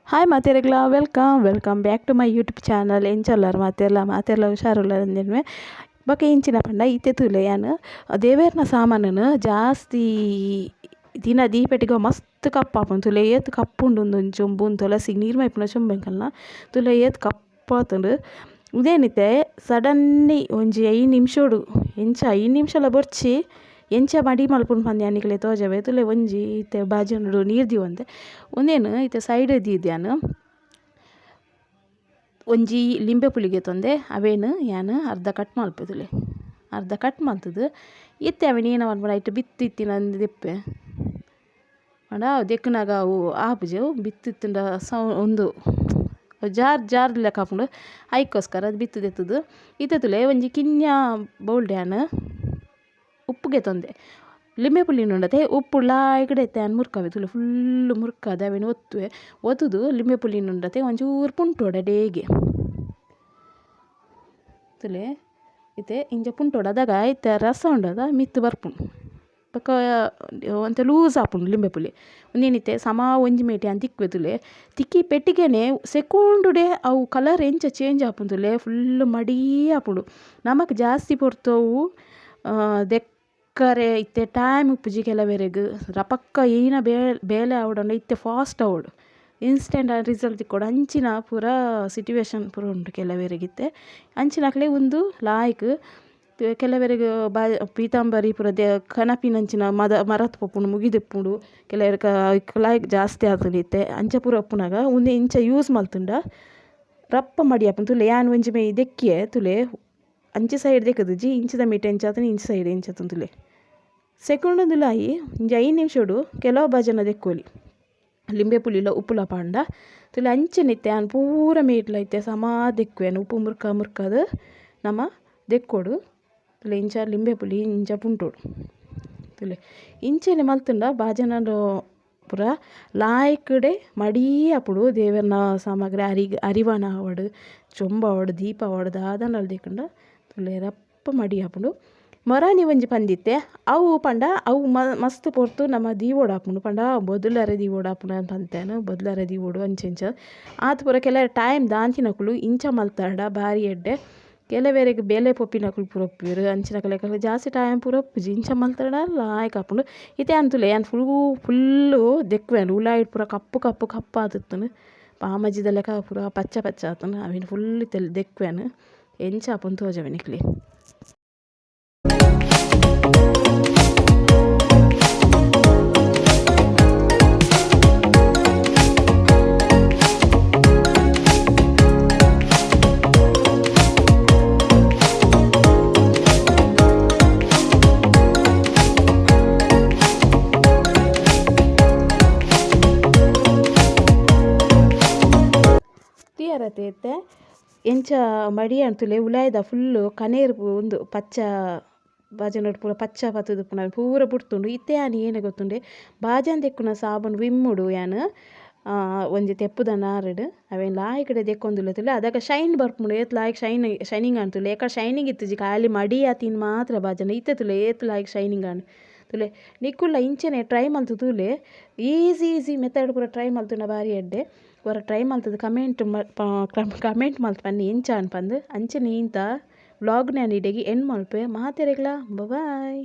Hi ಮಾತೆರೆಗ್ಲಾ welcome back to my YouTube channel ಎಂಚಲ್ಲರು ಮಾತೆರ್ಲ ಹುಷಾರುಲ್ಲ ಅಂದೇನು ಬೊಕ ಇಂಚಿನ ಪಂಡ ಇತ್ತೆ ತುಲೆ ಯಾನು ದೇವೇರ್ನ ಸಾಮಾನು ಜಾಸ್ತಿ ದಿನ ದೀಪೆಟ್ಟಿಗೆ ಮಸ್ತ್ ಕಪ್ಪಾಪುಂಡು ತುಲೆ ಏತ್ ಕಪ್ಪುಂಡು ಒಂದೊಂದು ಚೊಂಬು ತುಳಸಿ ನೀರು ಮೈಪುನ ಚೊಂಬೆಂಕಲ್ನ ತುಲೆ ಏತ್ ಕಪ್ಪಾತುಂಡು ಇದೇನಿತ್ತೆ ಸಡನ್ನಿ ಒಂಜಿ 5 ನಿಮಿಷೋಡು ಎಂಚ 5 ನಿಮಿಷಲ ಬೊರ್ಚಿ ಎಂಚ ಮಡಿ ಮಲ್ಪುಂಡು ಪಂದೆ ಅನ್ನಿಕ್ಲೆ ತೋಜವೆ ತುಲೆ ಒಂಜಿ ಇತ್ತೆ ಬಾಜಿಂಡು ನೀರು ದಿವಂತೆ ಒಂದೇನು ಇತ್ತೆ ಸೈಡ್ ದೀದ್ಯಾನು ಒಂಜಿ ಲಿಂಬೆ ಪುಳಿಗೆ ತೊಂದೆ ಅವೇನು ಯಾನು ಅರ್ಧ ಕಟ್ ಮಲ್ಪುದುಲೆ ಅರ್ಧ ಕಟ್ ಮಲ್ತದು ಇತ್ತೆ ಅವೇನು ಏನೋ ಮನ್ಪುನ ಇಟ್ಟು ಬಿತ್ತಿತ್ತಿನ ದೆಪ್ಪೆ ಮಾಡ ದೆಕ್ಕನಾಗ ಅವು ಆಪುಜು ಬಿತ್ತಿತ್ತಿಂದ ಒಂದು ಜಾರ್ ಲೆಕ್ಕ ಹಾಕೊಂಡು ಐಕ್ಕೋಸ್ಕರ ಅದು ಬಿತ್ತು ದೆತ್ತದು ಇತ್ತುಲೆ ಒಂಜಿ ಕಿನ್ಯ ಬೌಲ್ಡ್ಯಾನು ಉಪ್ಪುಗೆ ತೊಂದೆ ಲಿಂಬೆ ಪುಳಿನ ಉಂಡತೆ ಉಪ್ಪು ಲಾಯ್ಕಡೆ ಎತ್ತೆ ಮುರ್ಕವೆ ತುಳು ಫುಲ್ಲು ಮುರ್ಕದ ಅವೇನು ಒತ್ತುದು ಲಿಂಬೆ ಪುಳಿನ ಉಂಡತೆ ಒಂಚೂರು ಪುಂಟೋಡ ಡೇಗೆ ತುಲೆ ಇತ್ತೆ ಇಂಚ ಪುಂಟೋಡ ಅದಾಗ ಇತ್ತೆ ರಸ ಉಂಡದ ಮಿತ್ತು ಬರ್ಪುಂಡು ಬೊಕ ಒಂತೆ ಲೂಸ್ ಆಪುಂಡು ಲಿಂಬೆ ಪುಳಿ ಒಂದೇನಿತ್ತೆ ಸಮ ಒಂಜಿ ಮೇಟಿ ಅಂತ ತಿಕ್ವೆ ತುಲೆ ತಿಕ್ಕಿ ಪೆಟ್ಟಿಗೆನೆ ಸೆಕೆಂಡುಡೆ ಅವು ಕಲರ್ ಎಂಚ ಚೇಂಜ್ ಆಪುಂಡು ತುಲೆ ಫುಲ್ಲು ಮಡಿ ಆಪುಂಡು ನಮಕ್ ಜಾಸ್ತಿ ಪೊರ್ತವು ದೆಕ್ಕರೆ ಇತ್ತೆ ಟೈಮ್ ಉಪ್ಪುಜಿ ಕೆಲವೆರೆಗ್ ರಪಕ್ಕ ಏನ ಬೇಲೆ ಆವಡಂಡ ಇತ್ತೆ ಫಾಸ್ಟ್ ಆವಡು ಇನ್ಸ್ಟೆಂಟ್ ರಿಸಲ್ಟ್ ತಿಕ್ಕೋಡು ಅಂಚಿನ ಪೂರ ಸಿಟ್ಯುವೇಶನ್ ಪೂರ ಉಂಟು ಕೆಲವೆರೆಗಿತ್ತೆ ಅಂಚಿನಕ್ಲೆ ಒಂದು ಲಾಯ್ಕ್ ಕೆಲವೆರೆಗ್ ಪೀತಾಂಬರಿ ಪೂರ ಕನಪಿನಂಚಿನ ಮರತ್ ಪೊಪ್ಪುಂಡು ಮುಗಿದೆಪ್ಪುಂಡು ಕೆಲವೆರಗ ಲಾಯ್ಕ್ ಜಾಸ್ತಿ ಆತುಂಡಿತ್ತೆ ಅಂಚ ಪೂರ ಒಪ್ಪುನಾಗ ಒಂದೇ ಇಂಚ ಯೂಸ್ ಮಲ್ತುಂಡ ರಪ್ಪ ಮಡಿ ಆಪುಂಡು ತುಲೆ ಯಾನ್ ಒಂಜಿ ಮೇ ದೆಕ್ಕಿಯೆ ತುಲೆ ಅಂಚೆ ಸೈಡ್ ದೆಕ್ಕದುಜಿ ಇಂಚದ ಮೀಟೆ ಎಂಚಾತನ ಇಂಚ ಸೈಡ್ ಎಂಚಾತನ್ ತುಲೆ ಸೆಕೆಂಡ್ ಒಂದು ಲಾಯಿ ಇಂಚ 5 ನಿಮಿಷಡು ಕೆಲವು ಭಜನ ದೆಕ್ಕೋಲಿ ಲಿಂಬೆ ಪುಳಿಲ ಉಪ್ಪುಲ ಪಾಂಡ ತುಲೆ ಅಂಚೆನಿತ್ತೆ ಆನ್ ಪೂರ ಮೀಟ್ಲ ಇತ್ತೆ ಸಮ ದೆಕ್ಕುವೆನು ಉಪ್ಪು ಮುರ್ಕದು ನಮ್ಮ ದೆಕ್ಕೋಡು ತುಲೆ ಇಂಚ ಲಿಂಬೆ ಪುಳಿ ಇಂಚ ಪುಂಟೋಡು ತುಲೆ ಇಂಚೆನೆ ಮಲ್ತುಂಡ ಬಾಜನಡು ಪೂರ ಲಾಯ್ಕಡೆ ಮಡಿ ಆಪುಡು ದೇವರನ ಸಾಮಗ್ರಿ ಅರಿವಾಣ ಆವಡು ಚೊಂಬ ಆವಡು ದೀಪ ಆವಡು ದಾದನಲ್ ದೇಕಂಡ ತುಲೆ ರಪ್ಪ ಮಡಿ ಆಪುಂಡು ಮೊರಾನಿ ಒಂಜಿ ಪಂದಿತ್ತೆ ಅವು ಪಂಡ ಅವು ಮಸ್ತ್ ಪೊರ್ತು ನಮ್ಮ ದೀವೋಡು ಆಪುಂಡು ಪಂಡ ಬೊದುಲರೆ ದೀವೋಡು ಆಪುಂಡು ಅಂತ ಅಂತೇನು ಬೊದುಲರೆ ದೀವೋಡು ಅಂಚೆಂಚ ಆತು ಪೂರ ಕೆಲವು ಟೈಮ್ ದಾಂತಿನಕುಲು ಇಂಚ ಮಲ್ತಾಡ ಬಾರಿ ಎಡ್ಡೆ ಕೆಲವೆರೆಗ್ ಬೇಲೆ ಪೊಪ್ಪಿನಕುಲು ಪೂರ ಒಪ್ಪಿರು ಅಂಚಿನ ಲೆಕ್ಕ ಜಾಸ್ತಿ ಟೈಮ್ ಪೂರ ಒಪ್ಪುಜಿ ಇಂಚ ಮಲ್ತಾಡ ಲಾಯ್ಕ್ ಆಪುಂಡು ಇತ್ತೆ ಅಂತುಲೆ ಯಾನ್ ಫುಲ್ಲು ದೆಕ್ಕುವೆನು ಉಲಾಯಿಡ್ ಪೂರ ಕಪ್ಪು ಆತುತ್ತನು ಪಾಮಜಿದ ಲೆಕ್ಕ ಪೂರ ಪಚ್ಚ ಆತನು ಅವೇನು ಫುಲ್ ದೆಕ್ಕುವೆನು ಎಂಚ ಆಪುಂಡು ತೋಜವೆನಿಕ್ಲಿ ತೀಯರತೆ ಎಂಚ ಮಡಿ ಅಂತುಲೆ ಉಲಾಯ್ದ ಫುಲ್ಲು ಕನೇರು ಒಂದು ಪಚ್ಚ ಬಾಜನೋಡು ಪೂರ ಪಚ್ಚ ಪತ್ತದು ಪುನ ಪೂರ ಪುಡ್ತುಂಡು ಇತ್ತೆ ಯಾನು ಏನೇ ಗೊತ್ತುಂಡೆ ಬಾಜನ್ ದೆಕ್ಕುನ ಸಾಬೂನು ವಿಮ್ಮುಡು ಯಾನು ಒಂಜಿ ತೆಪ್ಪುದ ನಾರಡು ಅವೇನು ಲಾಯ್ಕಡೆ ದೆಕ್ಕೊಂದುಲ್ಲ ತುಲೆ ಅದಕ್ಕೆ ಶೈನ್ ಬರ್ಪುಂಡು ಏತ್ ಲಾಯ್ಕ್ ಶೈನಿಂಗ್ ಅಂತುಲೆ ಏಕ ಶೈನಿಂಗ್ ಇತ್ತುಜಿ ಖಾಲಿ ಮಡಿ ಆತಿನ ಮಾತ್ರ ಬಾಜನ ಇತ್ತೆ ತುಲೆ ಏತ್ ಲಾಯ್ಕ್ ಶೈನಿಂಗ್ ಆಂಡ್ ತುಲೆ ನಿಕ್ಕುಲ್ಲ ಇಂಚನೆ ಟ್ರೈ ಮಲ್ತು ತುಲೆ ಈಸಿ ಮೆಥಡ್ ಪೂರ ಟ್ರೈ ಮಲ್ತುಂಡ ಬಾರಿ ಎಡ್ಡೆ ಪೂರ ಟ್ರೈ ಮಲ್ತದು ಕಮೆಂಟ್ ಮಲ್ತು ಪನ್ನಿ ಎಂಚ ಅನ್ಪಂದು ಅಂಚನೆ ಇಂತ ವ್ಲಾಗ್ನ ಇಡೆಗಿ ಎಂಡ್ ಮಲ್ಪೆ ಮಾತೆರೆಗ್ಲಾ ಬಾಯ್.